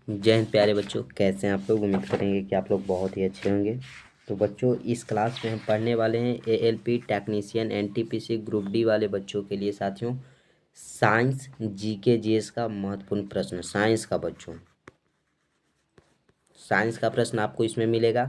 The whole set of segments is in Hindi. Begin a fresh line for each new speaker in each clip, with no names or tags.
जय हिंद प्यारे बच्चों, कैसे हैं आप लोग। उम्मीद करेंगे कि आप लोग बहुत ही अच्छे होंगे। तो बच्चों, इस क्लास में हम पढ़ने वाले हैं ALP technician NTPC group D वाले बच्चों के लिए साथियों साइंस जीके जीएस का महत्वपूर्ण प्रश्न। साइंस का प्रश्न आपको इसमें मिलेगा,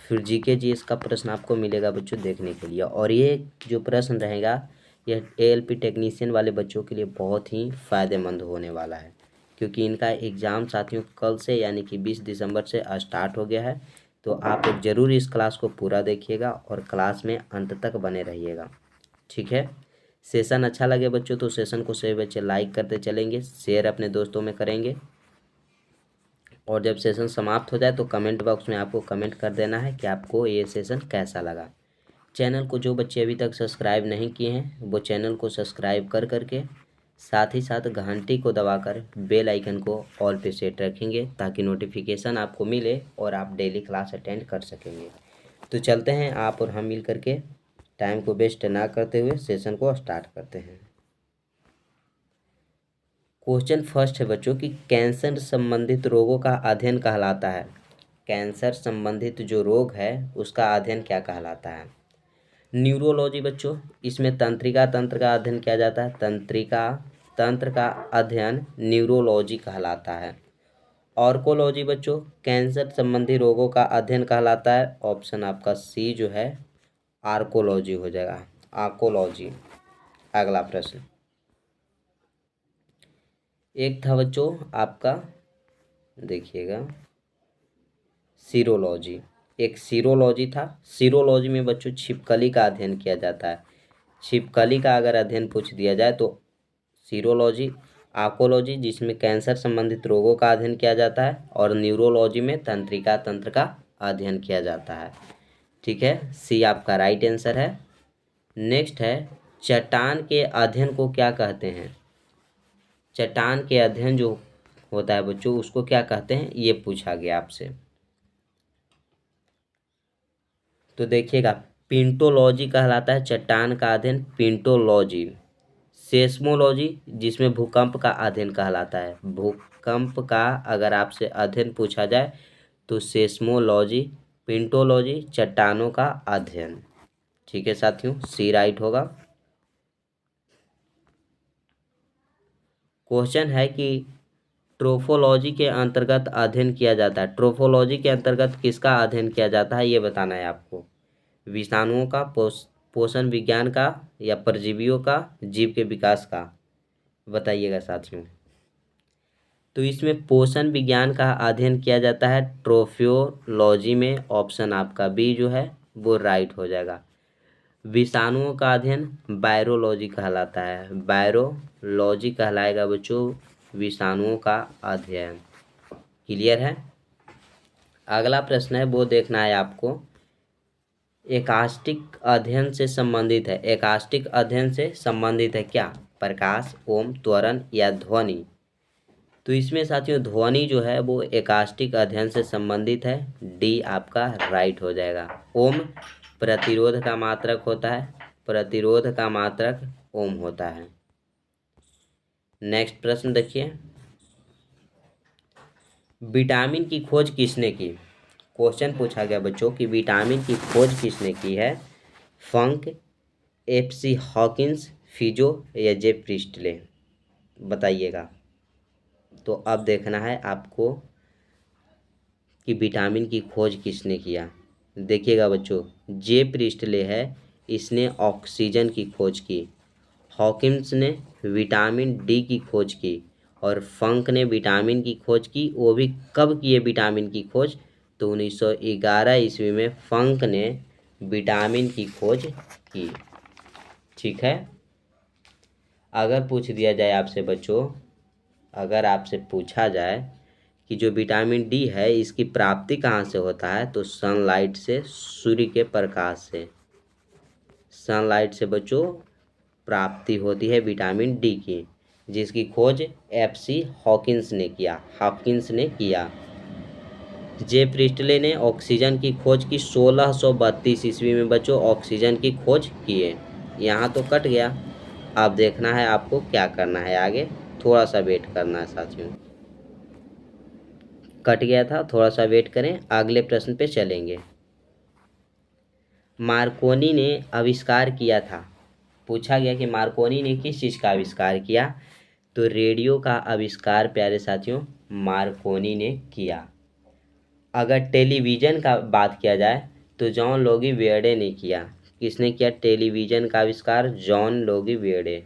फिर जीके जीएस का प्रश्न आपको मिलेगा बच्चों देखने के लिए। और ये जो प्रश्न रहेगा यह एएलपी टेक्नीशियन वाले बच्चों के लिए बहुत ही फ़ायदेमंद होने वाला है, क्योंकि इनका एग्ज़ाम साथियों कल से यानी कि 20 दिसंबर से स्टार्ट हो गया है। तो आप लोग ज़रूर इस क्लास को पूरा देखिएगा और क्लास में अंत तक बने रहिएगा, ठीक है। सेशन अच्छा लगे बच्चों तो सेशन को सभी बच्चे लाइक करते चलेंगे, शेयर अपने दोस्तों में करेंगे। और जब सेशन समाप्त हो जाए तो कमेंट बॉक्स में आपको कमेंट कर देना है कि आपको ये सेशन कैसा लगा। चैनल को जो बच्चे अभी तक सब्सक्राइब नहीं किए हैं वो चैनल को सब्सक्राइब कर करके साथ ही साथ घंटी को दबाकर बेल आइकन को ऑल पे सेट रखेंगे, ताकि नोटिफिकेशन आपको मिले और आप डेली क्लास अटेंड कर सकेंगे। तो चलते हैं, आप और हम मिल करके टाइम को वेस्ट ना करते हुए सेशन को स्टार्ट करते हैं। क्वेश्चन फर्स्ट है बच्चों कि कैंसर संबंधित रोगों का अध्ययन कहलाता है। कैंसर संबंधित जो रोग है उसका अध्ययन क्या कहलाता है। न्यूरोलॉजी बच्चों, इसमें तंत्रिका तंत्र का अध्ययन किया जाता है। तंत्रिका तंत्र का अध्ययन न्यूरोलॉजी कहलाता है। ऑर्कोलॉजी बच्चों, कैंसर संबंधी रोगों का अध्ययन कहलाता है। ऑप्शन आपका सी जो है आर्कोलॉजी हो जाएगा, आर्कोलॉजी। अगला प्रश्न एक था बच्चों आपका, देखिएगा सीरोलॉजी। एक सीरोलॉजी था। सीरोलॉजी में बच्चों छिपकली का अध्ययन किया जाता है। छिपकली का अगर अध्ययन पूछ दिया जाए तो सीरोलॉजी। आर्कोलॉजी जिसमें कैंसर संबंधित रोगों का अध्ययन किया जाता है, और न्यूरोलॉजी में तंत्रिका तंत्र का अध्ययन किया जाता है, ठीक है। सी आपका राइट आंसर है। नेक्स्ट है चट्टान के अध्ययन को क्या कहते हैं। चट्टान के अध्ययन जो होता है बच्चों उसको क्या कहते हैं, ये पूछा गया आपसे। तो देखिएगा पिंटोलॉजी कहलाता है चट्टान का अध्ययन, पिंटोलॉजी। सेस्मोलॉजी जिसमें भूकंप का अध्ययन कहलाता है। भूकंप का अगर आपसे अध्ययन पूछा जाए तो सेस्मोलॉजी। पिंटोलॉजी चट्टानों का अध्ययन, ठीक है साथियों, सी राइट होगा। क्वेश्चन है कि ट्रोफोलॉजी के अंतर्गत अध्ययन किया जाता है। ट्रोफोलॉजी के अंतर्गत किसका अध्ययन किया जाता है ये बताना है आपको। विषाणुओं का, पोषण विज्ञान का, या परजीवियों का, जीव के विकास का, बताइएगा साथियों। तो इसमें पोषण विज्ञान का अध्ययन किया जाता है ट्रोफियोलॉजी में। ऑप्शन आपका बी जो है वो राइट हो जाएगा। विषाणुओं का अध्ययन वायरोलॉजी कहलाता है। वायरोलॉजी कहलाएगा बच्चों विषाणुओं का अध्ययन। क्लियर है। अगला प्रश्न है वो देखना है आपको, एकास्टिक अध्ययन से संबंधित है। एकास्टिक अध्ययन से संबंधित है क्या, प्रकाश, ओम, त्वरण या ध्वनि। तो इसमें साथियों ध्वनि जो है वो एकास्टिक अध्ययन से संबंधित है। डी आपका राइट हो जाएगा। ओम प्रतिरोध का मात्रक होता है, प्रतिरोध का मात्रक ओम होता है। नेक्स्ट प्रश्न देखिए, विटामिन की खोज किसने की। क्वेश्चन पूछा गया बच्चों कि विटामिन की खोज किसने की है। फंक, एफसी हॉकिंस, फिजो या जे प्रिस्टले, बताइएगा। तो अब देखना है आपको कि विटामिन की खोज किसने किया। देखिएगा बच्चों, जे प्रिस्टले है, इसने ऑक्सीजन की खोज की। हॉकिंस ने विटामिन डी की खोज की, और फंक ने विटामिन की खोज की। वो भी कब किए विटामिन की खोज, तो 1911 ईस्वी में फंक ने विटामिन की खोज की, ठीक है। अगर पूछ दिया जाए आपसे बच्चों, अगर आपसे पूछा जाए कि जो विटामिन डी है इसकी प्राप्ति कहाँ से होता है, तो सनलाइट से, सूर्य के प्रकाश से। सनलाइट से बच्चों प्राप्ति होती है विटामिन डी की, जिसकी खोज एफसी हॉकिंस ने किया, हॉकिंस ने किया। जे प्रिस्टले ने ऑक्सीजन की खोज की 1632 ईस्वी में बच्चों, ऑक्सीजन की खोज किए। यहाँ तो कट गया। अब देखना है आपको क्या करना है आगे, थोड़ा सा वेट करना है साथियों। कट गया था, थोड़ा सा वेट करें, अगले प्रश्न पे चलेंगे। मार्कोनी ने आविष्कार किया था, पूछा गया कि मार्कोनी ने किस चीज़ का आविष्कार किया, तो रेडियो का आविष्कार प्यारे साथियों मार्कोनी ने किया। अगर टेलीविज़न का बात किया जाए तो जॉन लोगी वेयर्डे ने किया। किसने किया टेलीविज़न का आविष्कार? John Logie Baird.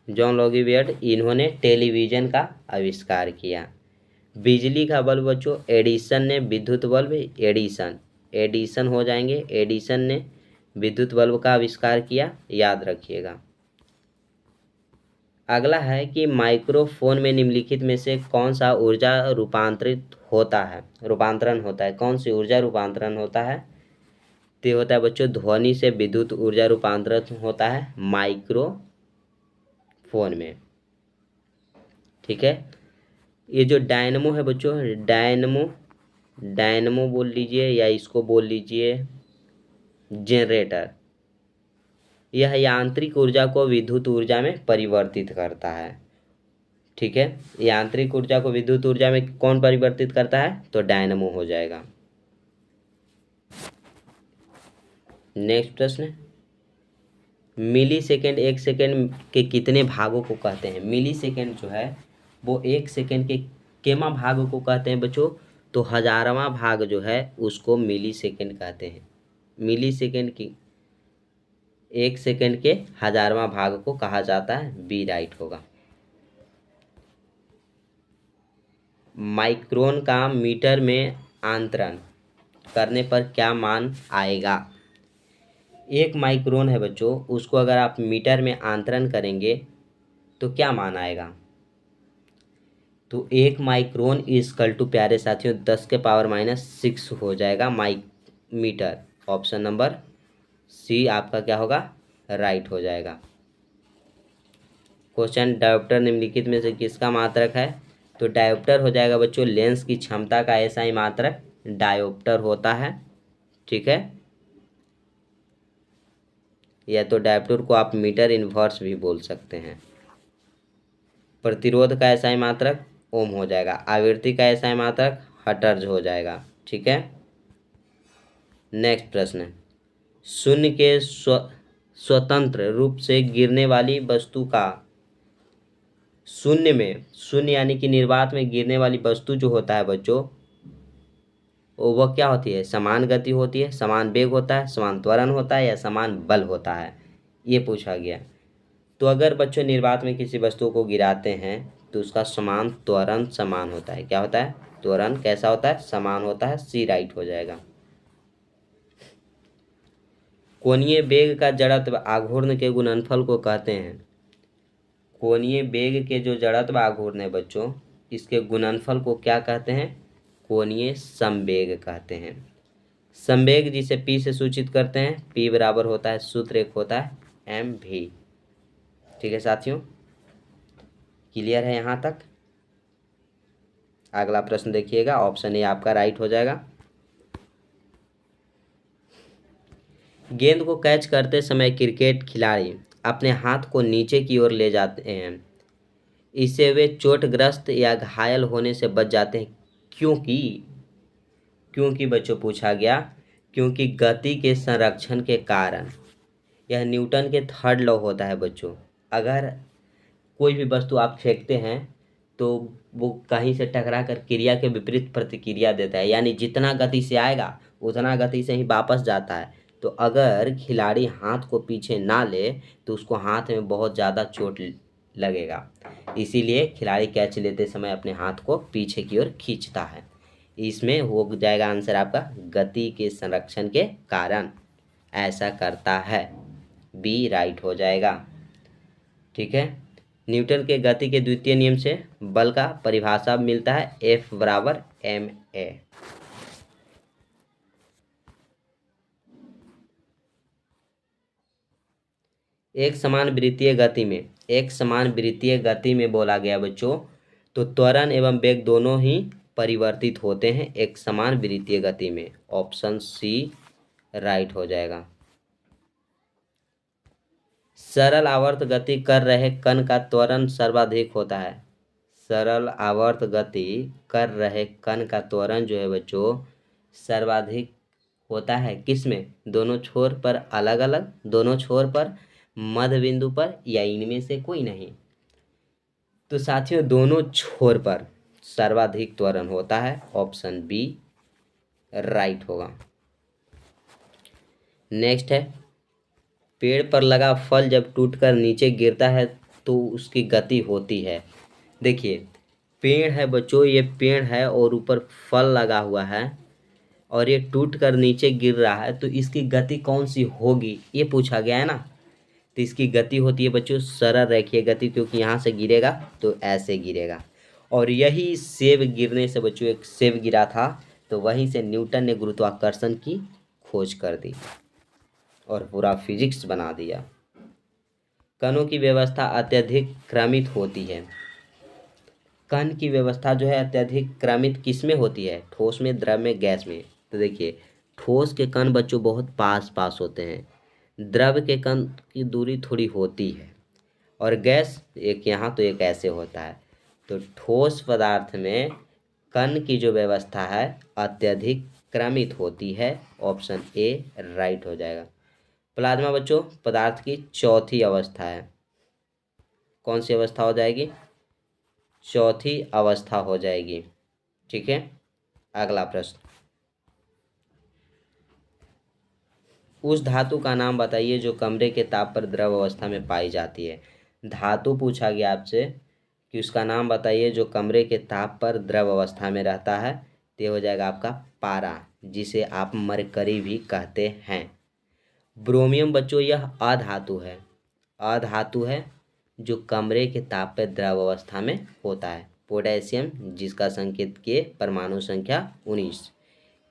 John Logie Baird, इन्होंने टेलीविज़न का आविष्कार किया। बिजली का बल्ब बच्चों एडिसन ने, विद्युत बल्ब एडिसन, एडिसन हो जाएंगे, एडिसन ने विद्युत बल्ब का आविष्कार किया, याद रखिएगा। अगला है कि माइक्रोफोन में निम्नलिखित में से कौन सा ऊर्जा रूपांतरित होता है, रूपांतरण होता है, कौन सी ऊर्जा रूपांतरण होता है? तो ये होता है बच्चों ध्वनि से विद्युत ऊर्जा रूपांतरण होता है माइक्रोफोन में। ठीक है, ये जो डायनमो है बच्चों, डायनमो, डायनमो बोल लीजिए या इसको बोल लीजिए जनरेटर, यह यांत्रिक ऊर्जा को विद्युत ऊर्जा में परिवर्तित करता है। ठीक है, यांत्रिक ऊर्जा को विद्युत ऊर्जा में कौन परिवर्तित करता है? तो डायनमो हो जाएगा। नेक्स्ट प्रश्न, मिली सेकेंड एक सेकेंड के कितने भागों को कहते हैं? मिली सेकेंड जो है वो एक सेकेंड के केमा भाग को कहते हैं बच्चों? तो हजारवां भाग जो है उसको मिली सेकेंड कहते हैं। मिली सेकेंड की एक सेकेंड के हजारवां भाग को कहा जाता है, बी राइट होगा। माइक्रोन का मीटर में आंतरण करने पर क्या मान आएगा? एक माइक्रोन है बच्चों, उसको अगर आप मीटर में आंतरण करेंगे तो क्या मान आएगा? तो एक माइक्रोन इजकल टू प्यारे साथियों 10⁻⁻6 हो जाएगा मीटर। ऑप्शन नंबर सी आपका क्या होगा? राइट हो जाएगा। क्वेश्चन, डायोप्टर निम्नलिखित में से किसका मात्रक है? तो डायोप्टर हो जाएगा बच्चों लेंस की क्षमता का ऐसा ही मात्रक डायोप्टर होता है। ठीक है, या तो डायोप्टर को आप मीटर इनवर्स भी बोल सकते हैं। प्रतिरोध का ऐसा ही मात्रक ओम हो जाएगा। आवृत्ति का ऐसा ही मात्रक हर्ट्ज हो जाएगा। ठीक है, नेक्स्ट प्रश्न, शून्य के स्वतंत्र रूप से गिरने वाली वस्तु का, शून्य में, शून्य यानी कि निर्वात में गिरने वाली वस्तु जो होता है बच्चों वह क्या होती है? समान गति होती है, समान वेग होता है, समान त्वरण होता है या समान बल होता है, ये पूछा गया। तो अगर बच्चों निर्वात में किसी वस्तु को गिराते हैं तो उसका समान त्वरण समान होता है। क्या होता है? त्वरण कैसा होता है? समान होता है। सी राइट हो जाएगा। कोणीय वेग का जड़त्व आघूर्ण के गुणनफल को कहते हैं। कोणीय वेग के जो जड़त्व आघूर्ण है बच्चों, इसके गुणनफल को क्या कहते हैं? कोणीय संवेग कहते हैं। संवेग जिसे पी से सूचित करते हैं, पी बराबर होता है, सूत्र एक होता है एम भी। ठीक है साथियों, क्लियर है यहाँ तक? अगला प्रश्न देखिएगा, ऑप्शन ए आपका राइट हो जाएगा। गेंद को कैच करते समय क्रिकेट खिलाड़ी अपने हाथ को नीचे की ओर ले जाते हैं, इससे वे चोटग्रस्त या घायल होने से बच जाते हैं। क्योंकि बच्चों पूछा गया, क्योंकि गति के संरक्षण के कारण। यह न्यूटन के थर्ड लॉ होता है बच्चों। अगर कोई भी वस्तु आप फेंकते हैं तो वो कहीं से टकरा कर क्रिया के विपरीत प्रतिक्रिया देता है, यानी जितना गति से आएगा उतना गति से ही वापस जाता है। तो अगर खिलाड़ी हाथ को पीछे ना ले तो उसको हाथ में बहुत ज़्यादा चोट लगेगा, इसीलिए खिलाड़ी कैच लेते समय अपने हाथ को पीछे की ओर खींचता है। इसमें हो जाएगा आंसर आपका गति के संरक्षण के कारण ऐसा करता है, बी राइट हो जाएगा। ठीक है, न्यूटन के गति के द्वितीय नियम से बल का परिभाषा मिलता है F बराबर ma। एक समान वृत्तीय गति में बोला गया बच्चों, तो त्वरण एवं वेग दोनों ही परिवर्तित होते हैं एक समान वृत्तीय गति में। ऑप्शन सी राइट हो जाएगा। सरल आवर्त गति कर रहे कण का त्वरण सर्वाधिक होता है। सरल आवर्त गति कर रहे कण का त्वरण जो है बच्चों सर्वाधिक होता है किसमें? दोनों छोर पर अलग अलग, दोनों छोर पर, मध्य बिंदु पर, या इनमें से कोई नहीं। तो साथियों दोनों छोर पर सर्वाधिक त्वरण होता है। ऑप्शन बी राइट होगा। नेक्स्ट है, पेड़ पर लगा फल जब टूटकर नीचे गिरता है तो उसकी गति होती है। देखिए पेड़ है बच्चों, ये पेड़ है और ऊपर फल लगा हुआ है और ये टूट कर नीचे गिर रहा है, तो इसकी गति कौन सी होगी ये पूछा गया है ना। तो इसकी गति होती है बच्चों सरल रेखीय गति, क्योंकि यहाँ से गिरेगा तो ऐसे गिरेगा। और यही सेब गिरने से बच्चों, एक सेब गिरा था तो वहीं से न्यूटन ने गुरुत्वाकर्षण की खोज कर दी और पूरा फिजिक्स बना दिया। कणों की व्यवस्था अत्यधिक क्रमित होती है। कण की व्यवस्था जो है अत्यधिक क्रमित किस में होती है? ठोस में, द्रव में, गैस में। तो देखिए ठोस के कण बच्चों बहुत पास पास होते हैं, द्रव के कण की दूरी थोड़ी होती है, और गैस एक यहाँ तो एक ऐसे होता है। तो ठोस पदार्थ में कण की जो व्यवस्था है अत्यधिक क्रमित होती है। ऑप्शन ए राइट हो जाएगा। प्लाज्मा बच्चों पदार्थ की चौथी अवस्था है। कौन सी अवस्था हो जाएगी? चौथी अवस्था हो जाएगी। ठीक है, अगला प्रश्न, उस धातु का नाम बताइए जो कमरे के ताप पर द्रव अवस्था में पाई जाती है। धातु पूछा गया आपसे कि उसका नाम बताइए जो कमरे के ताप पर द्रव अवस्था में रहता है। तो हो जाएगा आपका पारा, जिसे आप मरकरी भी कहते हैं। ब्रोमियम बच्चों यह अधातु है, अधातु है जो कमरे के ताप पर द्रव अवस्था में होता है। पोटेशियम जिसका संकेत के परमाणु संख्या 19।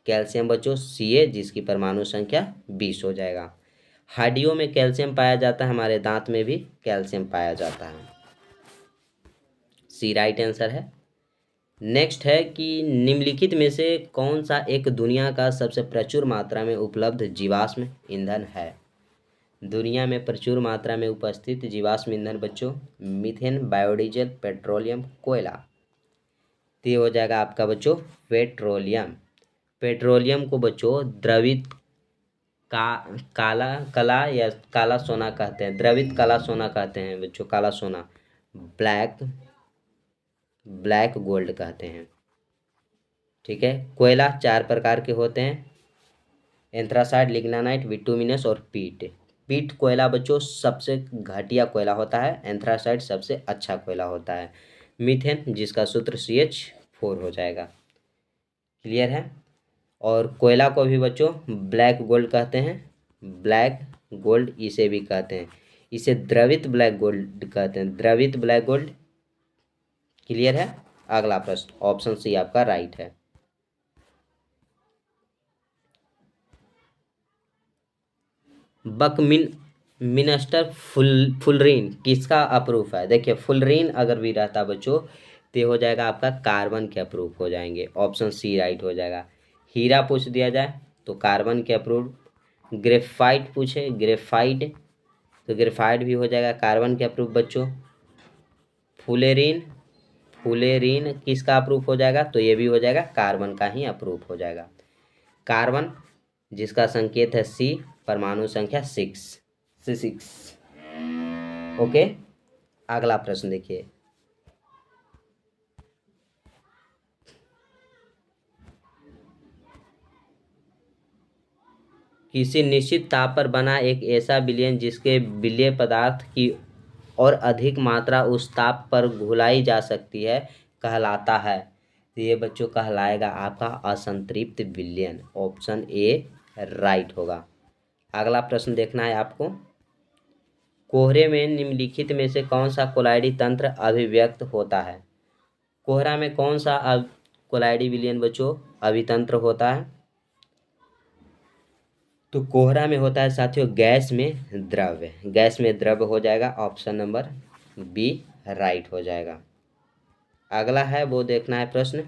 कैल्शियम बच्चों Ca जिसकी परमाणु संख्या 20 हो जाएगा। हड्डियों में कैल्शियम पाया जाता है, हमारे दांत में भी कैल्शियम पाया जाता है। सी राइट आंसर है। नेक्स्ट है कि निम्नलिखित में से कौन सा एक दुनिया का सबसे प्रचुर मात्रा में उपलब्ध जीवाश्म ईंधन है? दुनिया में प्रचुर मात्रा में उपस्थित जीवाश्म ईंधन बच्चों मीथेन, बायोडीजल, पेट्रोलियम, कोयला। तो ये हो जाएगा आपका बच्चों पेट्रोलियम। पेट्रोलियम को बच्चों द्रवित काला या काला सोना कहते हैं, द्रवित काला सोना कहते हैं बच्चों, काला सोना, ब्लैक गोल्ड कहते हैं। ठीक है, कोयला 4 प्रकार के होते हैं, एंथ्रासाइट, लिग्नानाइट, बिटुमिनस और पीट। पीट कोयला बच्चों सबसे घटिया कोयला होता है, एंथ्रासाइट सबसे अच्छा कोयला होता है। मीथेन जिसका सूत्र CH4 हो जाएगा। क्लियर है। और कोयला को भी बच्चों ब्लैक गोल्ड कहते हैं, ब्लैक गोल्ड इसे भी कहते हैं, इसे द्रवित ब्लैक गोल्ड कहते हैं, द्रवित ब्लैक गोल्ड। क्लियर है। अगला प्रश्न, ऑप्शन सी आपका राइट है। बकमिनस्टर फुलरीन किसका अप्रूफ है? देखिए फुलरीन अगर भी रहता बच्चों तो हो जाएगा आपका कार्बन के अप्रूफ हो जाएंगे। ऑप्शन सी राइट हो जाएगा। हीरा पूछ दिया जाए तो कार्बन के अप्रूव। ग्रेफाइट पूछे, ग्रेफाइट तो ग्रेफाइट भी हो जाएगा कार्बन के अप्रूव बच्चों। फुलेरीन किसका अप्रूफ हो जाएगा? तो ये भी हो जाएगा कार्बन का ही अप्रूफ हो जाएगा। कार्बन जिसका संकेत है C, परमाणु संख्या 6। ओके, अगला प्रश्न देखिए, किसी निश्चित ताप पर बना एक ऐसा विलयन जिसके विलेय पदार्थ की और अधिक मात्रा उस ताप पर घुलाई जा सकती है कहलाता है। तो ये बच्चों कहलाएगा आपका असंतृप्त विलयन। ऑप्शन ए राइट होगा। अगला प्रश्न देखना है आपको, कोहरे में निम्नलिखित में से कौन सा कोलाइडी तंत्र अभिव्यक्त होता है? कोहरा में कौन सा कोलाइडी विलयन बच्चों अभितंत्र होता है? तो कोहरा में होता है साथियों गैस में द्रव, गैस में द्रव हो जाएगा। ऑप्शन नंबर बी राइट हो जाएगा। अगला है वो देखना है प्रश्न,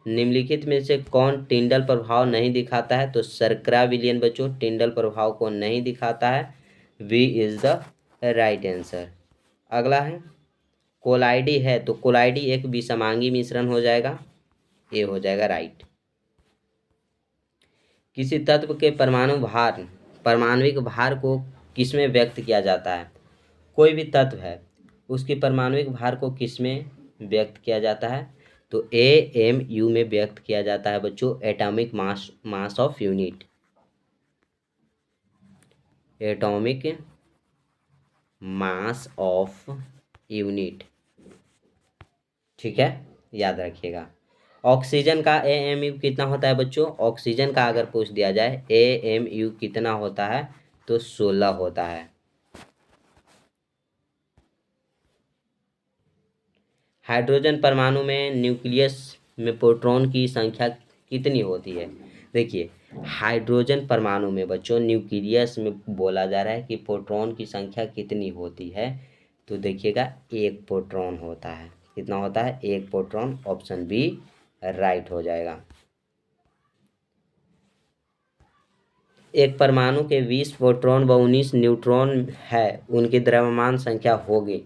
निम्नलिखित में से कौन टिंडल प्रभाव नहीं दिखाता है? तो शर्करा विलयन बच्चों टिंडल प्रभाव को नहीं दिखाता है। V is the right answer. अगला है कोलाइडी है, तो कोलाइडी एक विषमांगी मिश्रण हो जाएगा, ये हो जाएगा राइट। किसी तत्व के परमाणविक भार को किसमें व्यक्त किया जाता है? कोई भी तत्व है उसकी परमाणविक भार को किसमें व्यक्त किया जाता है? तो AMU में व्यक्त किया जाता है बच्चों, atomic mass of unit, atomic mass of unit. ठीक है, याद रखिएगा। ऑक्सीजन का AMU कितना होता है बच्चों? ऑक्सीजन का अगर पूछ दिया जाए AMU कितना होता है, तो 16 होता है। हाइड्रोजन परमाणु में न्यूक्लियस में प्रोटॉन की संख्या कितनी होती है? देखिए, हाइड्रोजन परमाणु में बच्चों न्यूक्लियस में बोला जा रहा है कि प्रोटॉन की संख्या कितनी होती है, तो देखिएगा एक प्रोटॉन होता है। कितना होता है? एक प्रोटॉन। ऑप्शन बी राइट हो जाएगा। एक परमाणु के 20 प्रोटॉन व 19 न्यूट्रॉन है, उनकी द्रव्यमान संख्या होगी।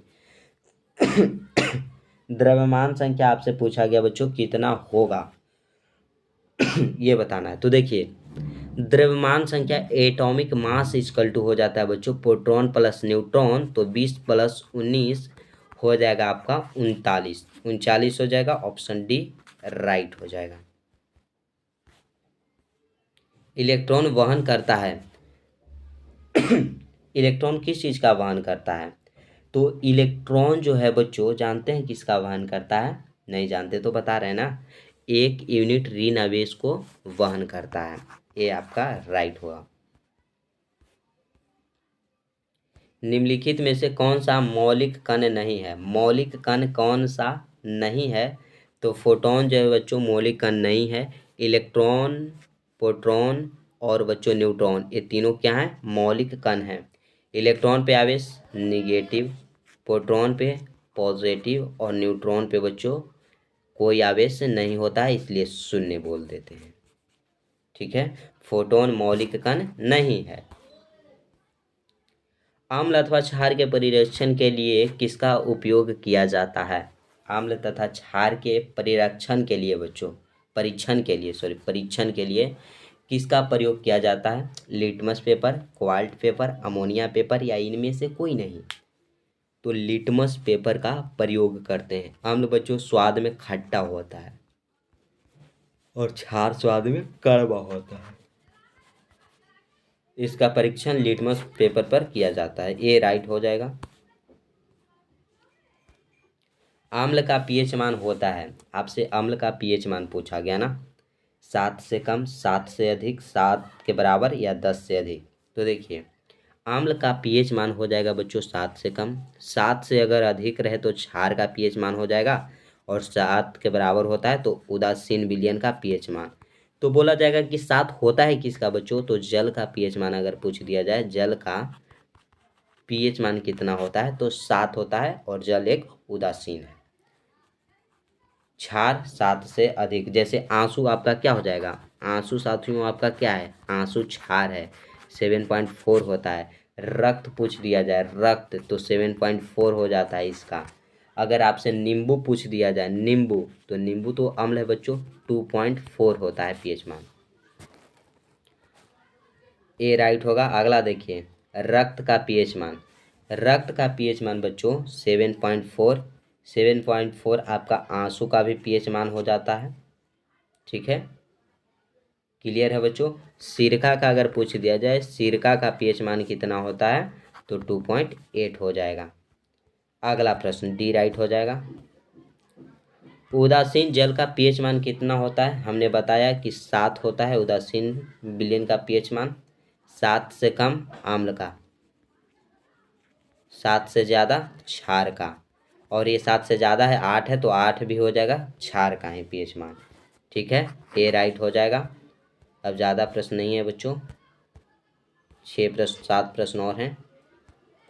द्रव्यमान संख्या आपसे पूछा गया बच्चों कितना होगा ये बताना है। तो देखिए, द्रव्यमान संख्या एटॉमिक मास इक्वल टू हो जाता है बच्चों प्रोटॉन प्लस न्यूट्रॉन, तो 20 प्लस 19 हो जाएगा आपका 39 हो जाएगा। ऑप्शन डी राइट हो जाएगा। इलेक्ट्रॉन वहन करता है इलेक्ट्रॉन किस चीज़ का वहन करता है? तो इलेक्ट्रॉन जो है बच्चों, जानते हैं किसका वहन करता है? नहीं जानते तो बता रहे हैं ना, एक यूनिट ऋण आवेश को वहन करता है। ये आपका राइट हुआ। निम्नलिखित में से कौन सा मौलिक कण नहीं है? मौलिक कण कौन सा नहीं है? तो फोटोन जो है बच्चों मौलिक कण नहीं है। इलेक्ट्रॉन, प्रोटॉन और बच्चों न्यूट्रॉन, ये तीनों क्या है? मौलिक कण है। इलेक्ट्रॉन पे आवेश निगेटिव, प्रोटॉन पे पॉजिटिव और न्यूट्रॉन पे बच्चों कोई आवेश नहीं होता है, इसलिए शून्य बोल देते हैं। ठीक है, फोटोन मौलिक कण नहीं है। अम्ल अथवा क्षार के परिरक्षण के लिए किसका उपयोग किया जाता है? अम्ल तथा क्षार के परिरक्षण के लिए बच्चों, परीक्षण के लिए किसका प्रयोग किया जाता है? Litmus paper, cobalt paper, ammonia paper या इनमें से कोई नहीं? तो लिटमस पेपर का प्रयोग करते हैं। अम्ल बच्चों स्वाद में खट्टा होता है और क्षार स्वाद में कड़वा होता है। इसका परीक्षण लिटमस पेपर पर किया जाता है। ये राइट हो जाएगा। अम्ल का पीएच मान होता है, आपसे अम्ल का पीएच मान पूछा गया ना, 7 से कम, 7 से अधिक, 7 के बराबर या 10 से अधिक। तो देखिए, अम्ल का पीएच मान हो जाएगा बच्चों 7 से कम। 7 से अगर अधिक रहे तो क्षार का पीएच मान हो जाएगा, और 7 के बराबर होता है तो उदासीन विलयन का पीएच मान। तो बोला जाएगा कि 7 होता है किसका बच्चों? तो जल का पीएच मान अगर पूछ दिया जाए, जल का पीएच मान कितना होता है? तो 7 होता है, और जल एक उदासीन है। क्षार 7 से अधिक, जैसे आंसू आपका क्या हो जाएगा? आंसू साथियों आपका क्या है? आंसू क्षार है, 7.4 होता है। रक्त पूछ दिया जाए, रक्त, तो 7.4 हो जाता है इसका। अगर आपसे नींबू पूछ दिया जाए, नींबू, तो नींबू तो अम्ल है बच्चों, 2.4 होता है पीएच मान। ए राइट होगा। अगला देखिए, रक्त का पीएच मान। रक्त का पीएच मान बच्चों 7.4। 7.4 आपका आंसू का भी पीएच मान हो जाता है। ठीक है, क्लियर है बच्चों। सिरका का अगर पूछ दिया जाए, सिरका का पीएच मान कितना होता है? तो 2.8 हो जाएगा। अगला प्रश्न डी राइट हो जाएगा। उदासीन जल का पीएच मान कितना होता है? हमने बताया कि 7 होता है उदासीन विलयन का पीएच मान। 7 से कम अम्ल का, 7 से ज़्यादा क्षार का, और ये 7 से ज़्यादा है, 8 है, तो 8 भी हो जाएगा क्षार का ही पीएच मान। ठीक है, ए राइट हो जाएगा। अब ज़्यादा प्रश्न नहीं है बच्चों, 6 प्रश्न, 7 प्रश्न और हैं।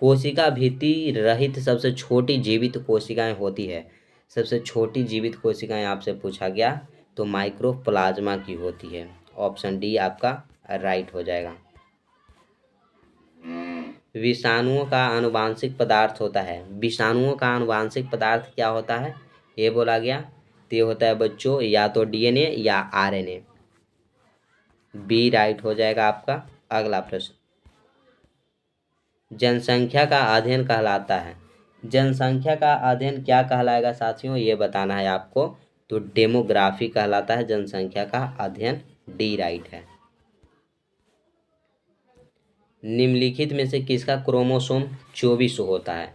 कोशिका भित्ति रहित सबसे छोटी जीवित कोशिकाएं होती है। सबसे छोटी जीवित कोशिकाएं आपसे पूछा गया, तो माइक्रोप्लाज्मा की होती है। ऑप्शन डी आपका राइट हो जाएगा। विषाणुओं का आनुवांशिक पदार्थ होता है। विषाणुओं का आनुवांशिक पदार्थ क्या होता है, ये बोला गया। तो ये होता है बच्चों या तो डीएनए या आरएनए। बी राइट हो जाएगा आपका। अगला प्रश्न, जनसंख्या का अध्ययन कहलाता है। जनसंख्या का अध्ययन क्या कहलाएगा साथियों, ये बताना है आपको। तो डेमोग्राफी कहलाता है जनसंख्या का अध्ययन। डी राइट है। निम्नलिखित में से किसका क्रोमोसोम 24 होता है।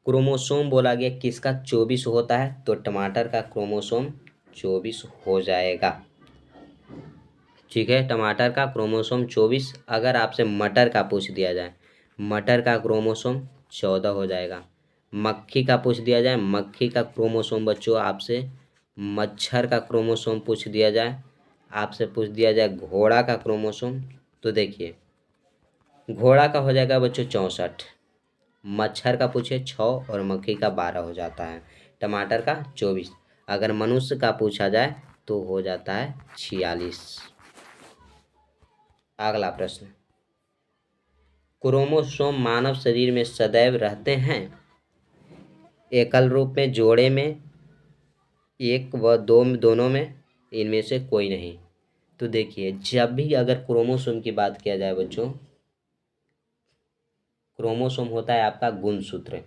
क्रोमोसोम बोला गया किसका 24 होता है, तो टमाटर का क्रोमोसोम 24 हो जाएगा। ठीक है, टमाटर का क्रोमोसोम 24। अगर आपसे मटर का पूछ दिया जाए, मटर का क्रोमोसोम 14 हो जाएगा। मक्खी का पूछ दिया जाए, मक्खी का क्रोमोसोम बच्चों आपसे, मच्छर का क्रोमोसोम पूछ दिया जाए, आपसे पूछ दिया जाए घोड़ा का क्रोमोसोम, तो देखिए घोड़ा का हो जाएगा बच्चों 64, मच्छर का पूछे 6 और मक्खी का 12 हो जाता है, टमाटर का 24। अगर मनुष्य का पूछा जाए तो हो जाता है 46। अगला प्रश्न, क्रोमोसोम मानव शरीर में सदैव रहते हैं। एकल रूप में, जोड़े में, एक व दो में, दोनों में, इनमें से कोई नहीं। तो देखिए जब भी अगर क्रोमोसोम की बात किया जाए बच्चों, क्रोमोसोम होता है आपका गुणसूत्र,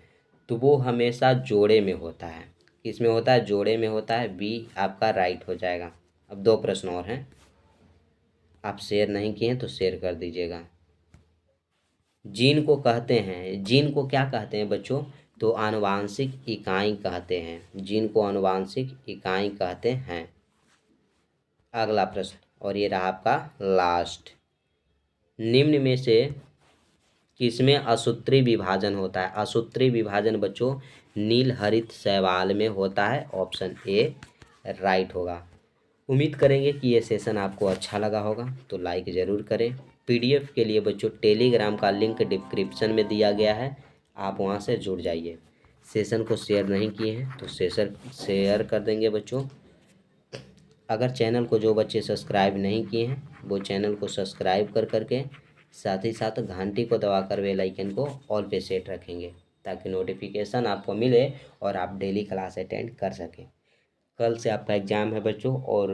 तो वो हमेशा जोड़े में होता है। किसमें होता है, जोड़े में होता है। बी आपका राइट हो जाएगा। अब 2 प्रश्न और हैं, आप शेयर नहीं किए हैं तो शेयर कर दीजिएगा। जीन को कहते हैं, जीन को क्या कहते हैं बच्चों, तो आनुवांशिक इकाई कहते हैं। जीन को आनुवांशिक इकाई कहते हैं। अगला प्रश्न, और ये रहा आपका लास्ट, निम्न में से किसमें असूत्री विभाजन होता है। असूत्री विभाजन बच्चों नील हरित शैवाल में होता है। ऑप्शन ए राइट होगा। उम्मीद करेंगे कि ये सेशन आपको अच्छा लगा होगा, तो लाइक ज़रूर करें। पीडीएफ के लिए बच्चों टेलीग्राम का लिंक डिस्क्रिप्शन में दिया गया है, आप वहाँ से जुड़ जाइए। सेशन को शेयर नहीं किए हैं तो शेयर कर देंगे बच्चों। अगर चैनल को जो बच्चे सब्सक्राइब नहीं किए हैं वो चैनल को सब्सक्राइब कर करके साथ ही साथ घंटी को दबाकर बेल आइकन को ऑल पे सेट रखेंगे, ताकि नोटिफिकेशन आपको मिले और आप डेली क्लास अटेंड कर सकें। कल से आपका एग्ज़ाम है बच्चों, और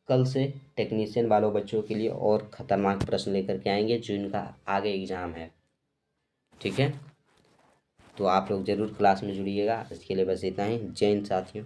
कल से टेक्नीशियन वालों बच्चों के लिए और ख़तरनाक प्रश्न लेकर के आएंगे जिनका आगे एग्ज़ाम है। ठीक है, तो आप लोग ज़रूर क्लास में जुड़िएगा। इसके लिए बस इतना ही। जय हिंद साथियों।